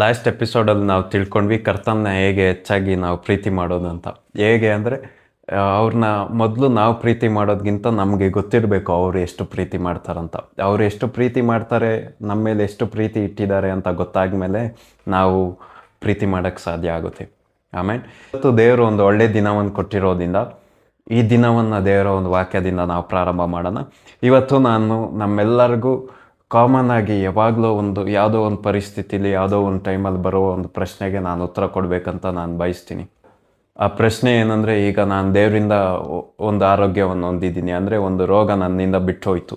Last ಎಪಿಸೋಡಲ್ಲಿ ನಾವು ತಿಳ್ಕೊಂಡ್ವಿ ಕರ್ತನ್ನ ಹೇಗೆ ಹೆಚ್ಚಾಗಿ ನಾವು ಪ್ರೀತಿ ಮಾಡೋದು ಅಂತ. ಹೇಗೆ ಅಂದರೆ ಅವ್ರನ್ನ ಮೊದಲು ನಾವು ಪ್ರೀತಿ ಮಾಡೋದ್ಗಿಂತ ನಮಗೆ ಗೊತ್ತಿರಬೇಕು ಅವರು ಎಷ್ಟು ಪ್ರೀತಿ ಮಾಡ್ತಾರಂತ. ಅವರು ಎಷ್ಟು ಪ್ರೀತಿ ಮಾಡ್ತಾರೆ, ನಮ್ಮ ಮೇಲೆ ಎಷ್ಟು ಪ್ರೀತಿ ಇಟ್ಟಿದ್ದಾರೆ ಅಂತ ಗೊತ್ತಾದ್ಮೇಲೆ ನಾವು ಪ್ರೀತಿ ಮಾಡೋಕ್ಕೆ ಸಾಧ್ಯ ಆಗುತ್ತೆ. ಆಮೇಲೆ ಇವತ್ತು ದೇವರು ಒಂದು ಒಳ್ಳೆಯ ದಿನವನ್ನು ಕೊಟ್ಟಿರೋದ್ರಿಂದ ಈ ದಿನವನ್ನು ದೇವರ ಒಂದು ವಾಕ್ಯದಿಂದ ನಾವು ಪ್ರಾರಂಭ ಮಾಡೋಣ. ಇವತ್ತು ನಾನು ನಮ್ಮೆಲ್ಲರಿಗೂ ಕಾಮನ್ ಆಗಿ ಯಾವಾಗಲೂ ಯಾವುದೋ ಒಂದು ಪರಿಸ್ಥಿತಿಲಿ ಯಾವುದೋ ಒಂದು ಟೈಮಲ್ಲಿ ಬರೋ ಒಂದು ಪ್ರಶ್ನೆಗೆ ನಾನು ಉತ್ತರ ಕೊಡಬೇಕಂತ ನಾನು ಬಯಸ್ತೀನಿ. ಆ ಪ್ರಶ್ನೆ ಏನಂದರೆ, ಈಗ ನಾನು ದೇವರಿಂದ ಒಂದು ಆರೋಗ್ಯವನ್ನು ಹೊಂದಿದ್ದೀನಿ ಅಂದರೆ ಒಂದು ರೋಗ ನನ್ನಿಂದ ಬಿಟ್ಟು ಹೋಯ್ತು,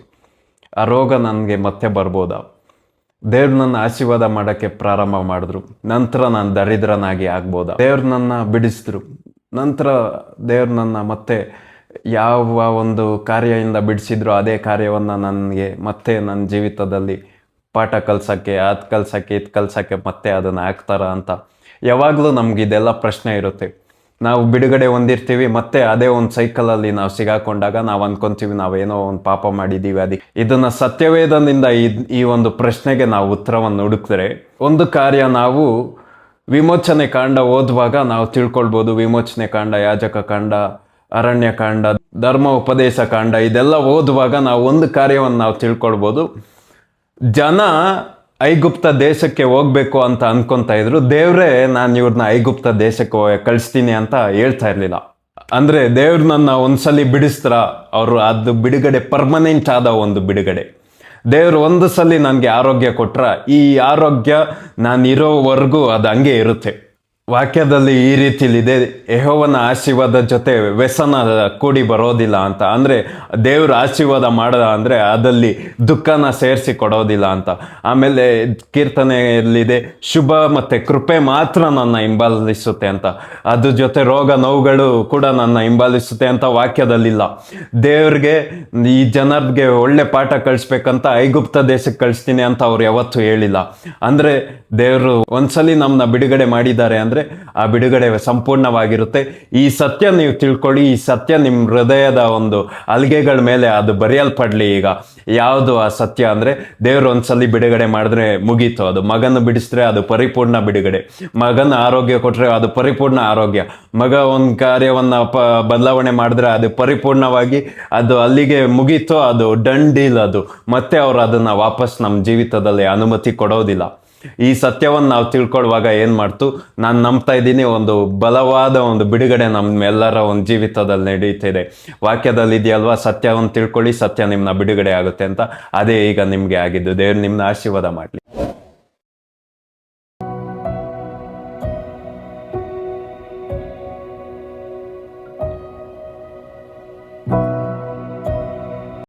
ಆ ರೋಗ ನನಗೆ ಮತ್ತೆ ಬರ್ಬೋದಾ? ದೇವ್ರು ನನ್ನ ಆಶೀರ್ವಾದ ಮಾಡೋಕ್ಕೆ ಪ್ರಾರಂಭ ಮಾಡಿದ್ರು, ನಂತರ ನಾನು ದರಿದ್ರನಾಗಿ ಆಗ್ಬೋದಾ? ದೇವ್ರು ನನ್ನ ಬಿಡಿಸಿದ್ರು, ನಂತರ ದೇವ್ರು ನನ್ನ ಮತ್ತೆ ಯಾವ ಒಂದು ಕಾರ್ಯದಿಂದ ಬಿಡಿಸಿದ್ರು ಅದೇ ಕಾರ್ಯವನ್ನು ನನಗೆ ಮತ್ತೆ ನನ್ನ ಜೀವಿತದಲ್ಲಿ ಪಾಠ ಕಲ್ಸೋಕ್ಕೆ, ಅದು ಕಲ್ಸೋಕ್ಕೆ, ಇದು ಕಲ್ಸೋಕ್ಕೆ ಮತ್ತೆ ಅದನ್ನು ಹಾಕ್ತಾರ ಅಂತ ಯಾವಾಗಲೂ ನಮ್ಗೆ ಇದೆಲ್ಲ ಪ್ರಶ್ನೆ ಇರುತ್ತೆ. ನಾವು ಬಿಡುಗಡೆ ಹೊಂದಿರ್ತೀವಿ, ಮತ್ತೆ ಅದೇ ಒಂದು ಸೈಕಲಲ್ಲಿ ನಾವು ಸಿಗಾಕೊಂಡಾಗ ನಾವು ಅಂದ್ಕೊತೀವಿ ನಾವೇನೋ ಒಂದು ಪಾಪ ಮಾಡಿದ್ದೀವಿ. ಇದನ್ನು ಸತ್ಯವೇದದಿಂದ ಈ ಒಂದು ಪ್ರಶ್ನೆಗೆ ನಾವು ಉತ್ತರವನ್ನು ಹುಡುಕಿದ್ರೆ, ಒಂದು ಕಾರ್ಯ ನಾವು ವಿಮೋಚನೆ ಕಾಂಡ ಓದುವಾಗ ನಾವು ತಿಳ್ಕೊಳ್ಬೋದು. ವಿಮೋಚನೆ ಕಾಂಡ, ಯಾಜಕ ಕಾಂಡ, ಅರಣ್ಯ ಕಾಂಡ, ಧರ್ಮ ಉಪದೇಶ ಕಾಂಡ, ಇದೆಲ್ಲ ಓದುವಾಗ ನಾವು ಒಂದು ಕಾರ್ಯವನ್ನು ನಾವು ತಿಳ್ಕೊಳ್ಬೋದು. ಜನ ಐಗುಪ್ತ ದೇಶಕ್ಕೆ ಹೋಗ್ಬೇಕು ಅಂತ ಅನ್ಕೊತಾ ಇದ್ರು. ದೇವ್ರೇ ನಾನು ಇವ್ರನ್ನ ಐಗುಪ್ತ ದೇಶಕ್ಕೆ ಕಳಿಸ್ತೀನಿ ಅಂತ ಹೇಳ್ತಾ ಇರಲಿಲ್ಲ. ಅಂದರೆ ದೇವ್ರು ನನ್ನ ಒಂದ್ಸಲಿ ಬಿಡಿಸ್ತಾರ, ಅವರು ಅದು ಬಿಡುಗಡೆ ಪರ್ಮನೆಂಟ್ ಆದ ಒಂದು ಬಿಡುಗಡೆ. ದೇವ್ರು ಒಂದು ಸಲ ನನಗೆ ಆರೋಗ್ಯ ಕೊಟ್ರ, ಈ ಆರೋಗ್ಯ ನಾನು ಇರೋವರೆಗೂ ಅದು ಹಂಗೆ ಇರುತ್ತೆ. ವಾಕ್ಯದಲ್ಲಿ ಈ ರೀತಿಲಿದೆ, ಯೆಹೋವನ ಆಶೀರ್ವಾದ ಜೊತೆ ವ್ಯಸನ ಕೂಡಿ ಬರೋದಿಲ್ಲ ಅಂತ. ಅಂದರೆ ದೇವ್ರ ಆಶೀರ್ವಾದ ಮಾಡದ ಅಂದರೆ ಅದಲ್ಲಿ ದುಃಖನ ಸೇರಿಸಿ ಕೊಡೋದಿಲ್ಲ ಅಂತ. ಆಮೇಲೆ ಕೀರ್ತನೆಯಲ್ಲಿದೆ, ಶುಭ ಮತ್ತು ಕೃಪೆ ಮಾತ್ರ ನನ್ನ ಹಿಂಬಾಲಿಸುತ್ತೆ ಅಂತ. ಅದ್ರ ಜೊತೆ ರೋಗ ನೋವುಗಳು ಕೂಡ ನನ್ನ ಹಿಂಬಾಲಿಸುತ್ತೆ ಅಂತ ವಾಕ್ಯದಲ್ಲಿಲ್ಲ. ದೇವ್ರಿಗೆ ಈ ಜನರಿಗೆ ಒಳ್ಳೆ ಪಾಠ ಕಳಿಸ್ಬೇಕಂತ ಐಗುಪ್ತ ದೇಶಕ್ಕೆ ಕಳಿಸ್ತೀನಿ ಅಂತ ಅವ್ರು ಯಾವತ್ತೂ ಹೇಳಿಲ್ಲ. ಅಂದರೆ ದೇವರು ಒಂದ್ಸಲಿ ನಮ್ಮನ್ನ ಬಿಡುಗಡೆ ಮಾಡಿದ್ದಾರೆ ಅಂದರೆ ಆ ಬಿಡುಗಡೆ ಸಂಪೂರ್ಣವಾಗಿರುತ್ತೆ. ಈ ಸತ್ಯ ನೀವು ತಿಳ್ಕೊಳ್ಳಿ, ಈ ಸತ್ಯ ನಿಮ್ಮ ಹೃದಯದ ಒಂದು ಅಲ್ಗೆಗಳ ಮೇಲೆ ಅದು ಬರೆಯಲ್ಪಡ್ಲಿ. ಈಗ ಯಾವುದು ಆ ಸತ್ಯ ಅಂದರೆ, ದೇವರು ಒಂದ್ಸಲಿ ಬಿಡುಗಡೆ ಮಾಡಿದ್ರೆ ಮುಗೀತು. ಅದು ಮಗನ ಬಿಡಿಸಿದ್ರೆ ಅದು ಪರಿಪೂರ್ಣ ಬಿಡುಗಡೆ, ಮಗನ ಆರೋಗ್ಯ ಕೊಟ್ಟರೆ ಅದು ಪರಿಪೂರ್ಣ ಆರೋಗ್ಯ, ಮಗ ಒಂದು ಕಾರ್ಯವನ್ನು ಬದಲಾವಣೆ ಮಾಡಿದ್ರೆ ಅದು ಪರಿಪೂರ್ಣವಾಗಿ ಅದು ಅಲ್ಲಿಗೆ ಮುಗೀತು. ಅದು ಡನ್ ಡೀಲ್. ಅದು ಮತ್ತೆ ಅವರು ಅದನ್ನು ವಾಪಸ್ ನಮ್ಮ ಜೀವಿತದಲ್ಲಿ ಅನುಮತಿ ಕೊಡೋದಿಲ್ಲ. ಈ ಸತ್ಯವನ್ನು ನಾವು ತಿಳ್ಕೊಳ್ಳುವಾಗ ಏನು ಮಾಡ್ತು, ನಾನು ನಂಬ್ತಾ ಇದ್ದೀನಿ, ಒಂದು ಬಲವಾದ ಒಂದು ಬಿಡುಗಡೆ ನಮ್ಮೆಲ್ಲರ ಒಂದು ಜೀವಿತದಲ್ಲಿ ನಡೀತಿದೆ. ವಾಕ್ಯದಲ್ಲಿ ಇದೆಯಲ್ವಾ, ಸತ್ಯವನ್ನು ತಿಳ್ಕೊಳ್ಳಿ, ಸತ್ಯ ನಿಮ್ಮನ್ನ ಬಿಡುಗಡೆ ಆಗುತ್ತೆ ಅಂತ. ಅದೇ ಈಗ ನಿಮಗೆ ಆಗಿದ್ದು. ದೇವ್ರು ನಿಮ್ಮನ್ನ ಆಶೀರ್ವಾದ ಮಾಡಲಿ.